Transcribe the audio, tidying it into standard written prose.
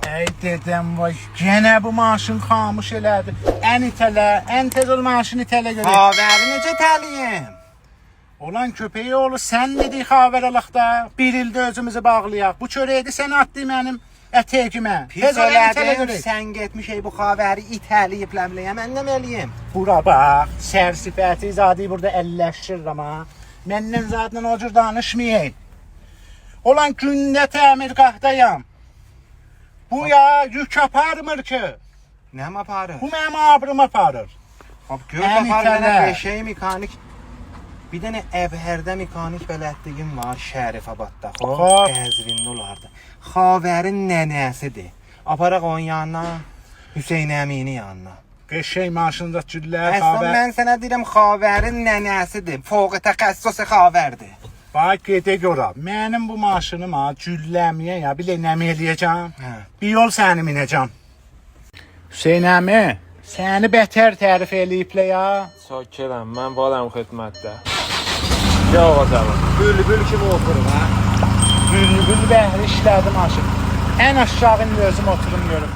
Ey dedem vay, gene bu maşın xamış elədi. Ən tez ol maşını itələ görək. Xavəri necə təliyim? Olan köpeği oğlu sen dedik xavər alaq da. Bir ildə özümüzü bağlayaq. Bu çörəkdi sən atdı mənim ətəyimə. Pis elədim, sən getmiş bu xavəri itəliyib ləmləyə, mən nə eləyim? Bura bax, sərsifəti zadı burada əlləşir ama. Məndən zadla o cür danışmayın. Olan gündə təmir qahdayam. Bu ya yük aparmır ki. Nə mi aparır? Bu mənim abrım aparır. Gör baxar mənə beşəyi mekanik. Bir dənə Əbhərdə mekanik bələdliyim var Şərifabadda. Xoş, Qəzvinli olardı. Xavərin nənəsidir. Aparaq onun yanına, Hüseyn Əmini yanına. Qəşəng maşında güllər, Əslən xavər. mən sənə deyirəm xavərin nənəsidir. Fövqə təxəssüsü xavərdir. Bax gedə görə. Mənim bu maşınıma gülləməyə ya bilə nəmi eləyəcəm. Bir yol səni minəcəm. Hüseyn əmi, səni bətər tərif eləyiblə ya. Şakirəm, mən varım xidmətdə. Yox o zaman. Bülbül kimi oturum ha. Bülbül bəhri işlədi maşın. Ən aşağı indi özüm oturum görüm.